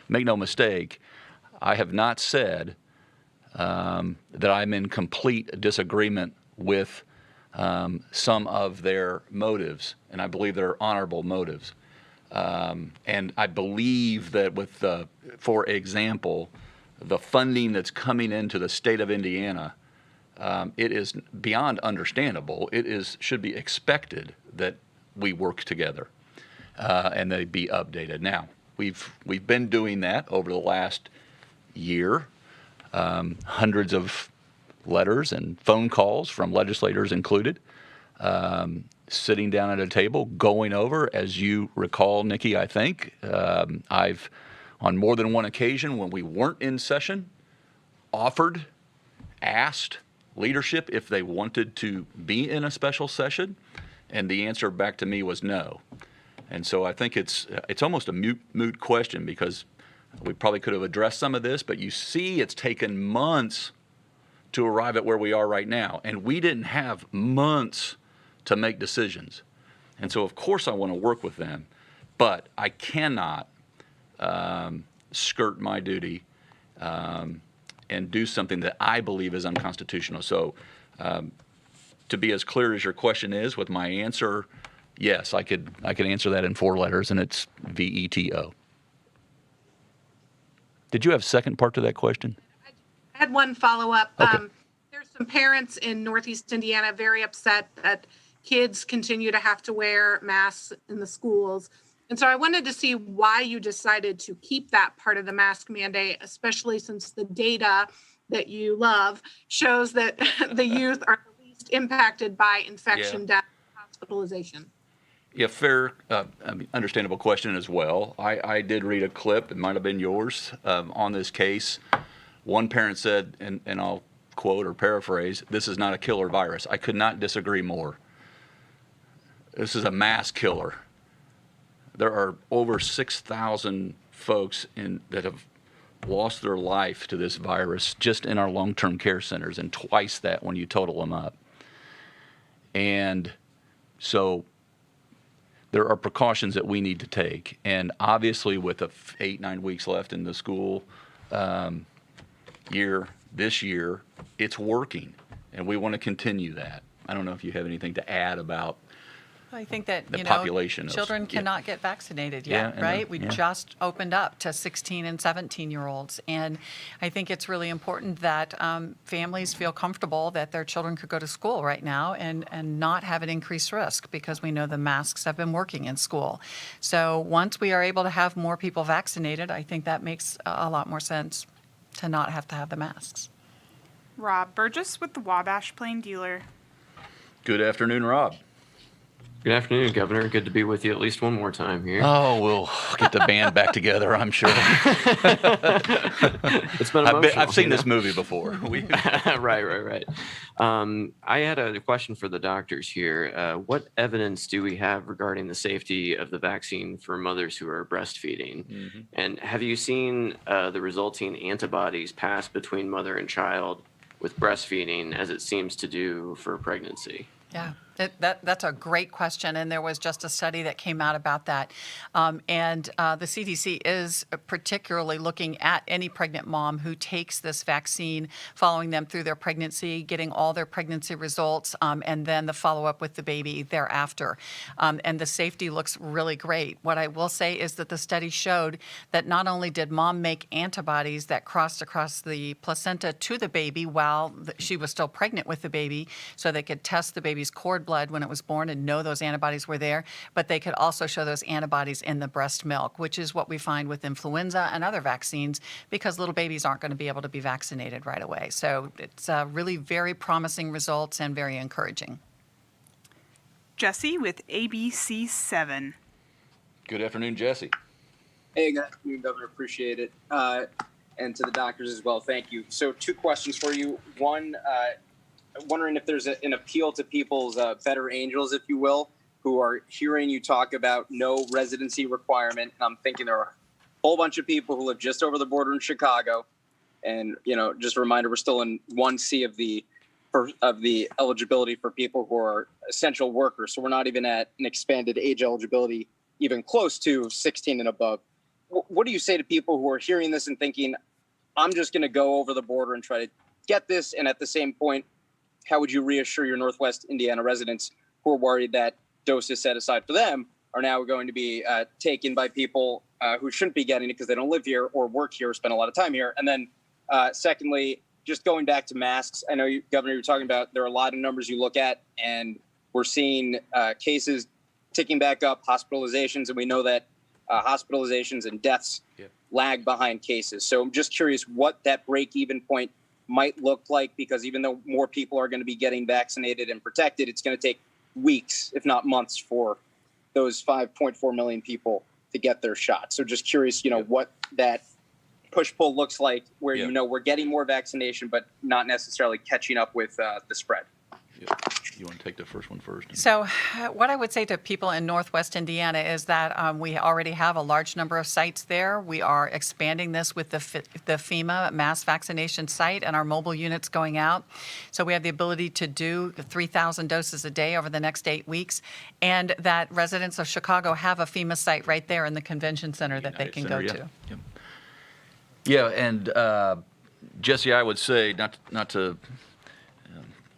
Make no mistake, I have not said that I'm in complete disagreement with some of their motives, and I believe they're honorable motives. And I believe that with, for example, the funding that's coming into the state of Indiana, it is beyond understandable. Should be expected that we work together and they be updated. Now, we've been doing that over the last year. Hundreds of letters and phone calls from legislators included, sitting down at a table, going over, as you recall, Nikki, I think, I've, on more than one occasion when we weren't in session, asked leadership if they wanted to be in a special session, and the answer back to me was no. And so I think it's almost a moot question, because we probably could have addressed some of this, but you see it's taken months to arrive at where we are right now. And we didn't have months to make decisions. And so, of course, I want to work with them, but I cannot skirt my duty and do something that I believe is unconstitutional. So to be as clear as your question is with my answer, yes, I could answer that in 4 letters, and it's VETO. Did you have a second part to that question?
I had one follow-up.
Okay.
There's some parents in Northeast Indiana very upset that kids continue to have to wear masks in the schools. And so I wanted to see why you decided to keep that part of the mask mandate, especially since the data that you love shows that the youth are the least impacted by infection, death, hospitalization.
Yeah, fair, understandable question as well. I did read a clip, it might have been yours, on this case. One parent said, and I'll quote or paraphrase, "This is not a killer virus." I could not disagree more. This is a mass killer. There are over 6,000 folks that have lost their life to this virus just in our long-term care centers, and twice that when you total them up. And so there are precautions that we need to take. And obviously with 8-9 weeks left in the school year, this year, it's working. And we want to continue that. I don't know if you have anything to add about
I think that,
the population.
children cannot get vaccinated yet, right? We just opened up to 16 and 17-year-olds. And I think it's really important that families feel comfortable that their children could go to school right now and not have an increased risk, because we know the masks have been working in school. So once we are able to have more people vaccinated, I think that makes a lot more sense to not have to have the masks.
Rob Burgess with the Wabash Plain Dealer.
Good afternoon, Rob.
Good afternoon, Governor. Good to be with you at least one more time here.
Oh, we'll get the band back together, I'm sure.
It's been emotional.
I've seen this movie before.
Right. I had a question for the doctors here. What evidence do we have regarding the safety of the vaccine for mothers who are breastfeeding? Mm-hmm. And have you seen the resulting antibodies pass between mother and child with breastfeeding as it seems to do for pregnancy?
Yeah, That's a great question, and there was just a study that came out about that. The CDC is particularly looking at any pregnant mom who takes this vaccine, following them through their pregnancy, getting all their pregnancy results, and then the follow-up with the baby thereafter. And the safety looks really great. What I will say is that the study showed that not only did mom make antibodies that crossed across the placenta to the baby while she was still pregnant with the baby, so they could test the baby's cord blood when it was born and know those antibodies were there, but they could also show those antibodies in the breast milk, which is what we find with influenza and other vaccines, because little babies aren't going to be able to be vaccinated right away. So it's really very promising results and very encouraging.
Jesse with ABC 7.
Good afternoon, Jesse.
Hey, good afternoon, Governor. Appreciate it. And to the doctors as well, thank you. So 2 questions for you. One, wondering if there's an appeal to people's better angels, if you will, who are hearing you talk about no residency requirement. I'm thinking there are a whole bunch of people who live just over the border in Chicago. And, just a reminder, we're still in 1C of the eligibility for people who are essential workers. So we're not even at an expanded age eligibility, even close to 16 and above. What do you say to people who are hearing this and thinking, I'm just going to go over the border and try to get this? And at the same point, how would you reassure your Northwest Indiana residents who are worried that doses set aside for them are now going to be taken by people who shouldn't be getting it because they don't live here or work here or spend a lot of time here? And then secondly, just going back to masks, I know, Governor, you were talking about there are a lot of numbers you look at, and we're seeing cases ticking back up, hospitalizations, and we know that hospitalizations and deaths lag behind cases. So I'm just curious what that break-even point might look like, because even though more people are going to be getting vaccinated and protected, it's going to take weeks, if not months, for those 5.4 million people to get their shot. So just curious, what that push-pull looks like, where we're getting more vaccination, but not necessarily catching up with the spread.
You want to take the first one first?
So what I would say to people in Northwest Indiana is that we already have a large number of sites there. We are expanding this with the FEMA mass vaccination site and our mobile units going out. So we have the ability to do 3,000 doses a day over the next 8 weeks, and that residents of Chicago have a FEMA site right there in the convention center that they can go to.
Yeah, and Jesse, I would say, not to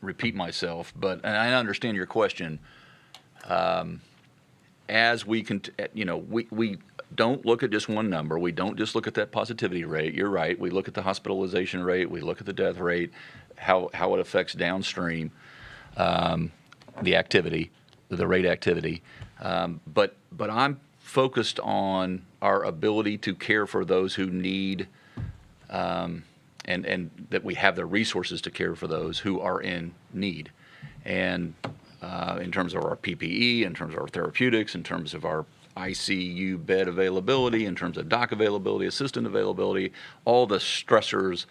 repeat myself, but and I understand your question. As we can, we don't look at just one number. We don't just look at that positivity rate. You're right. We look at the hospitalization rate. We look at the death rate, how it affects downstream, the activity, the rate activity. But I'm focused on our ability to care for those who need. And that we have the resources to care for those who are in need. And in terms of our PPE, in terms of our therapeutics, in terms of our ICU bed availability, in terms of doc availability, assistant availability, all the stressors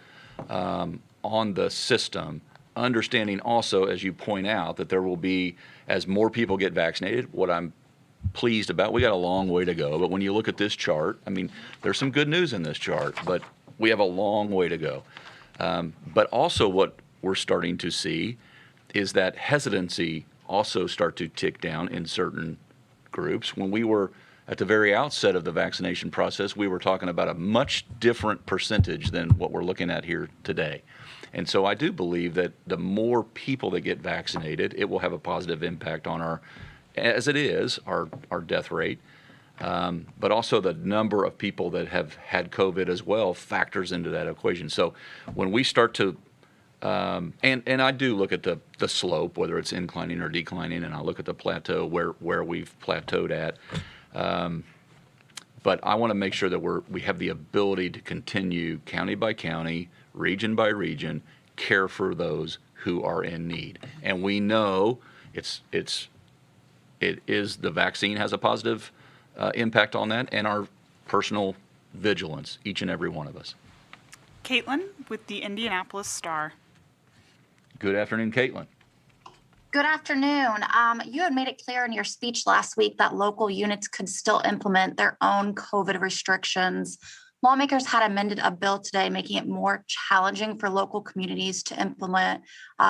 on the system, understanding also, as you point out, that there will be, as more people get vaccinated, what I'm pleased about, we got a long way to go, but when you look at this chart, I mean, there's some good news in this chart, but we have a long way to go. But also what we're starting to see is that hesitancy also start to tick down in certain groups. When we were at the very outset of the vaccination process, we were talking about a much different percentage than what we're looking at here today. And so I do believe that the more people that get vaccinated, it will have a positive impact on our death rate. But also the number of people that have had COVID as well factors into that equation. So when we start to, and I do look at the slope, whether it's inclining or declining, and I look at the plateau where we've plateaued at. But I want to make sure that we have the ability to continue county by county, region by region, care for those who are in need. And we know the vaccine has a positive impact on that, and our personal vigilance, each and every one of us.
Caitlin with the Indianapolis Star.
Good afternoon, Caitlin.
Good afternoon. You had made it clear in your speech last week that local units could still implement their own COVID restrictions Lawmakers had amended a bill today, making it more challenging for local communities to implement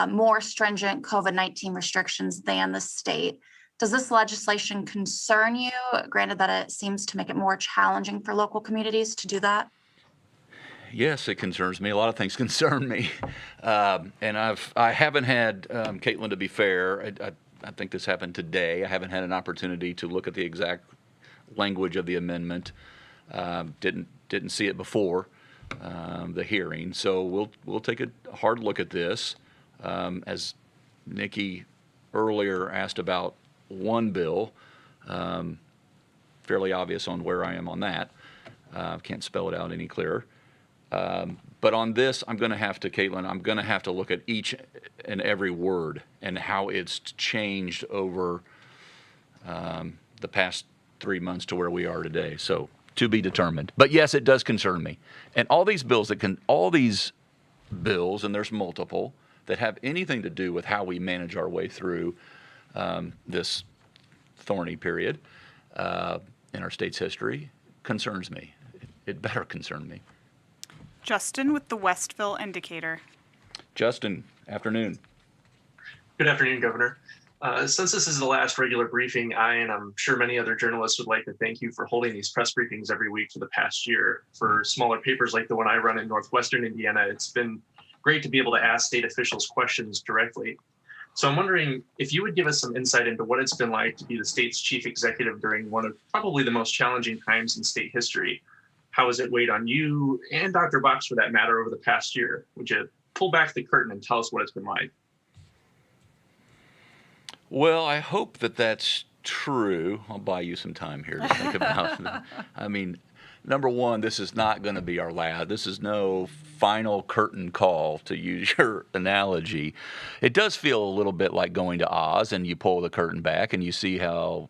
more stringent COVID-19 restrictions than the state. Does this legislation concern you, granted that it seems to make it more challenging for local communities to do that?
Yes, it concerns me. A lot of things concern me, and I haven't had Caitlin. To be fair, I think this happened today. I haven't had an opportunity to look at the exact language of the amendment. Didn't see it before the hearing, so we'll take a hard look at this. As Nikki earlier asked about one bill, fairly obvious on where I am on that. Can't spell it out any clearer. But on this, Caitlin, I'm going to have to look at each and every word and how it's changed over the past 3 months to where we are today. So to be determined. But yes, it does concern me. And all these bills, and there's multiple, that have anything to do with how we manage our way through this thorny period in our state's history, concerns me. It better concern me.
Justin with the Westville Indicator.
Justin, afternoon.
Good afternoon, Governor. Since this is the last regular briefing, I and I'm sure many other journalists would like to thank you for holding these press briefings every week for the past year. For smaller papers like the one I run in Northwestern Indiana, it's been great to be able to ask state officials questions directly. So I'm wondering if you would give us some insight into what it's been like to be the state's chief executive during one of probably the most challenging times in state history. How has it weighed on you and Dr. Box for that matter over the past year? Would you pull back the curtain and tell us what it's been like?
Well, I hope that that's true. I'll buy you some time here to think about it. I mean, number one, this is not going to be our last. This is no final curtain call, to use your analogy. It does feel a little bit like going to Oz and you pull the curtain back and you see how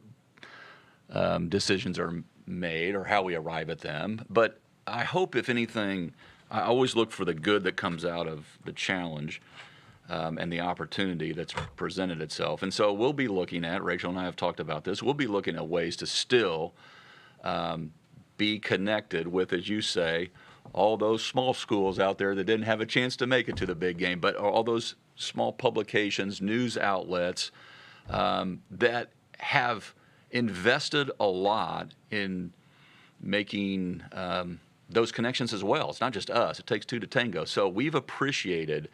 decisions are made or how we arrive at them. But I hope, if anything, I always look for the good that comes out of the challenge and the opportunity that's presented itself. And so we'll be looking at, Rachel and I have talked about this, we'll be looking at ways to still be connected with, as you say, all those small schools out there that didn't have a chance to make it to the big game, but all those small publications, news outlets that have invested a lot in making those connections as well. It's not just us. It takes two to tango. So we've appreciated,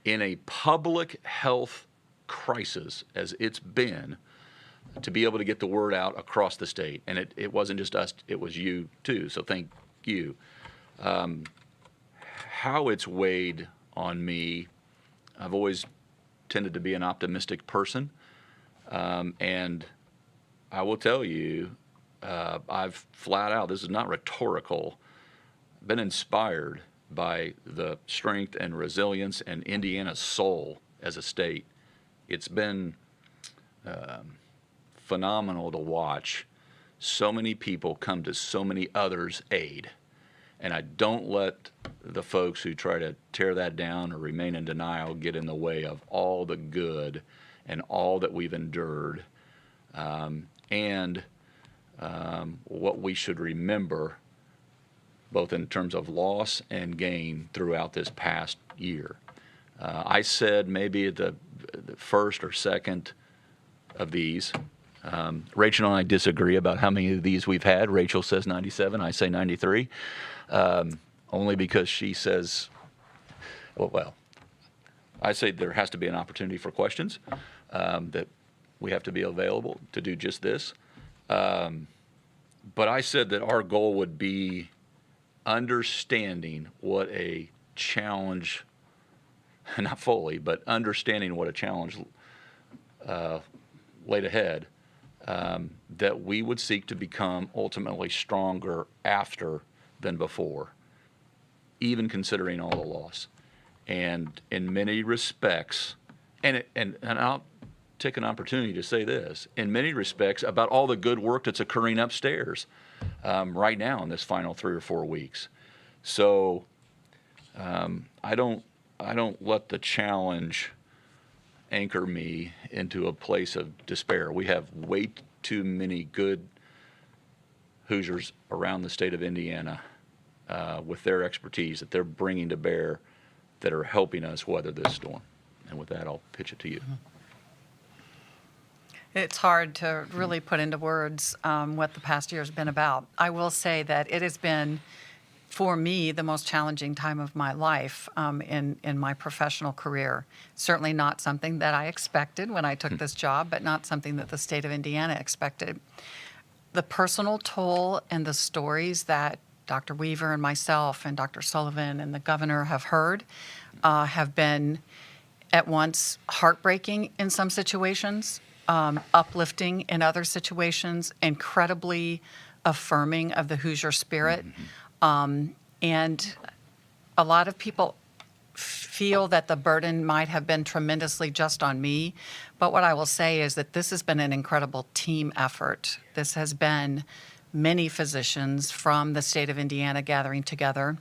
in a public health crisis as it's been, to be able to get the word out across the state. And it wasn't just us, it was you too. So thank you. How it's weighed on me, I've always tended to be an optimistic person. And I will tell you, I've flat out, this is not rhetorical, been inspired by the strength and resilience and Indiana's soul as a state. It's been phenomenal to watch so many people come to so many others' aid. And I don't let the folks who try to tear that down or remain in denial get in the way of all the good and all that we've endured. And what we should remember, both in terms of loss and gain throughout this past year. I said maybe at the first or second of these, Rachel and I disagree about how many of these we've had. Rachel says 97, I say 93, only because she says, well, I say there has to be an opportunity for questions, that we have to be available to do just this. But I said that our goal would be understanding what a challenge, not fully, but understanding what a challenge laid ahead, that we would seek to become ultimately stronger after than before, even considering all the loss. And in many respects, and I'll take an opportunity to say this, in many respects, about all the good work that's occurring upstairs right now in this final 3 or 4 weeks. So I don't let the challenge anchor me into a place of despair. We have way too many good Hoosiers around the state of Indiana with their expertise that they're bringing to bear that are helping us weather this storm. And with that, I'll pitch it to you.
It's hard to really put into words what the past year has been about. I will say that it has been, for me, the most challenging time of my life in my professional career. Certainly not something that I expected when I took this job, but not something that the state of Indiana expected. The personal toll and the stories that Dr. Weaver and myself and Dr. Sullivan and the governor have heard have been at once heartbreaking in some situations, uplifting in other situations, incredibly affirming of the Hoosier spirit. And a lot of people feel that the burden might have been tremendously just on me. But what I will say is that this has been an incredible team effort. This has been many physicians from the state of Indiana gathering together,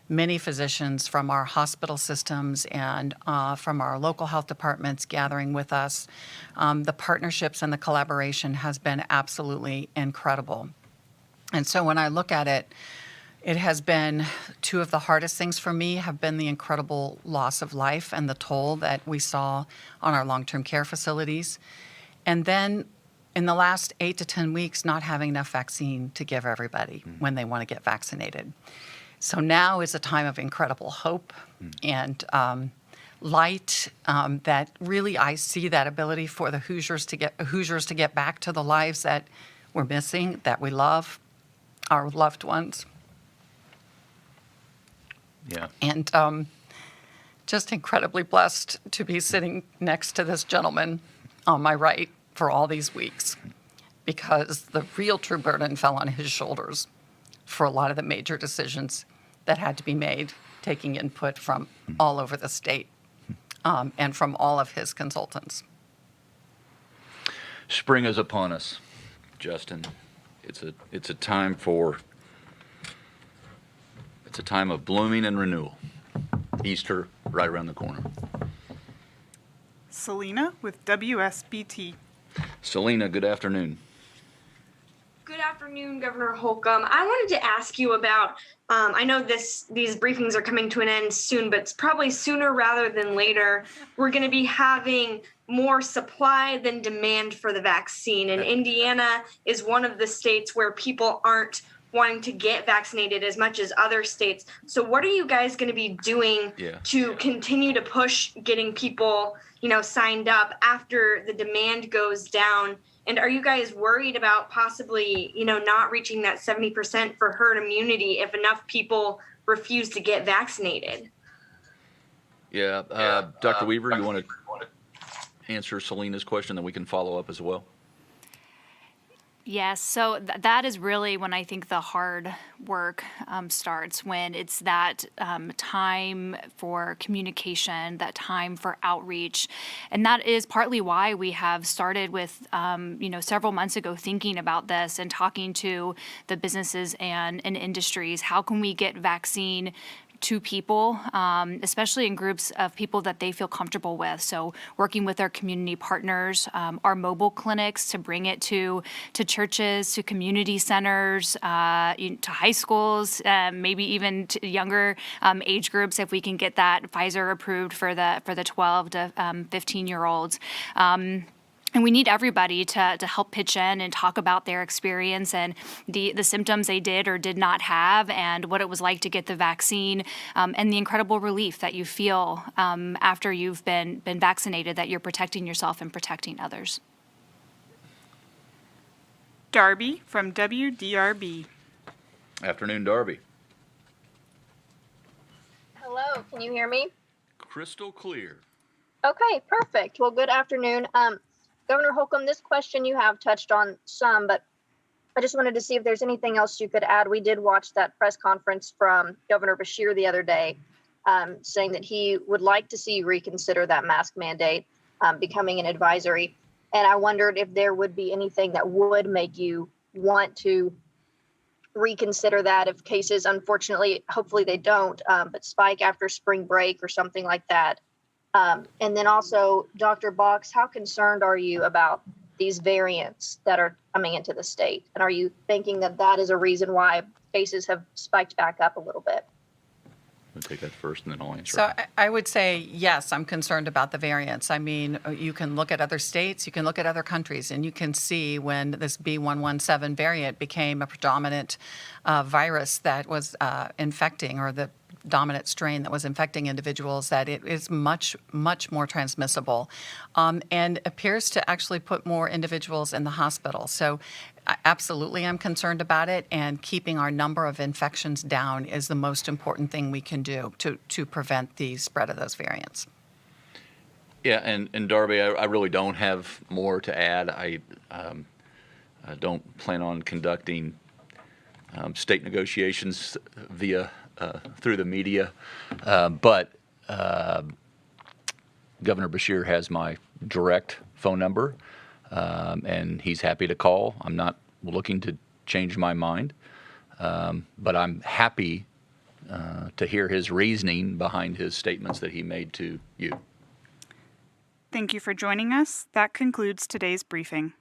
many physicians from our hospital systems and from our local health departments gathering with us. The partnerships and the collaboration has been absolutely incredible. And so when I look at it, it has been two of the hardest things for me have been the incredible loss of life and the toll that we saw on our long-term care facilities. And then in the last 8 to 10 weeks, not having enough vaccine to give everybody when they want to get vaccinated. So now is a time of incredible hope and light that really I see that ability for the Hoosiers to get back to the lives that we're missing, that we love, our loved ones.
Yeah.
And just incredibly blessed to be sitting next to this gentleman on my right for all these weeks, because the real true burden fell on his shoulders for a lot of the major decisions that had to be made, taking input from all over the state and from all of his consultants.
Spring is upon us, Justin. It's a time of blooming and renewal. Easter right around the corner.
Selena with WSBT.
Selena, good afternoon.
Good afternoon, Governor Holcomb. I wanted to ask you about, I know these briefings are coming to an end soon, but it's probably sooner rather than later. We're going to be having more supply than demand for the vaccine. And Indiana is one of the states where people aren't wanting to get vaccinated as much as other states. So what are you guys going to be doing to continue to push getting people, signed up after the demand goes down? And are you guys worried about possibly, not reaching that 70% for herd immunity if enough people refuse to get vaccinated?
Yeah. Dr. Weaver, you want to answer Selena's question, then we can follow up as well?
Yes, so that is really when I think the hard work starts, when it's that time for communication, that time for outreach. And that is partly why we have started with, several months ago thinking about this and talking to the businesses and industries. How can we get vaccine to people, especially in groups of people that they feel comfortable with. So working with our community partners, our mobile clinics to bring it to churches, to community centers, to high schools, maybe even to younger age groups if we can get that Pfizer approved for the 12 to 15-year-olds. And we need everybody to help pitch in and talk about their experience and the symptoms they did or did not have and what it was like to get the vaccine and the incredible relief that you feel after you've been vaccinated, that you're protecting yourself and protecting others.
Darby from WDRB.
Afternoon, Darby.
Hello, can you hear me?
Crystal clear.
Okay, perfect. Well, good afternoon. Governor Holcomb, this question you have touched on some, but I just wanted to see if there's anything else you could add. We did watch that press conference from Governor Beshear the other day, saying that he would like to see you reconsider that mask mandate becoming an advisory. And I wondered if there would be anything that would make you want to reconsider that if cases, unfortunately, hopefully they don't, but spike after spring break or something like that. And then also, Dr. Box, how concerned are you about these variants that are coming into the state? And are you thinking that that is a reason why cases have spiked back up a little bit.
I'll take that first and then I'll answer.
So I would say, yes, I'm concerned about the variants. I mean, you can look at other states, you can look at other countries, and you can see when this B117 variant became a predominant virus that was infecting, or the dominant strain that was infecting individuals, that it is much, much more transmissible and appears to actually put more individuals in the hospital. So absolutely, I'm concerned about it, and keeping our number of infections down is the most important thing we can do to prevent the spread of those variants.
Yeah, and Darby, I really don't have more to add. I don't plan on conducting state negotiations through the media, but Governor Beshear has my direct phone number, and he's happy to call. I'm not looking to change my mind, but I'm happy to hear his reasoning behind his statements that he made to you.
Thank you for joining us. That concludes today's briefing.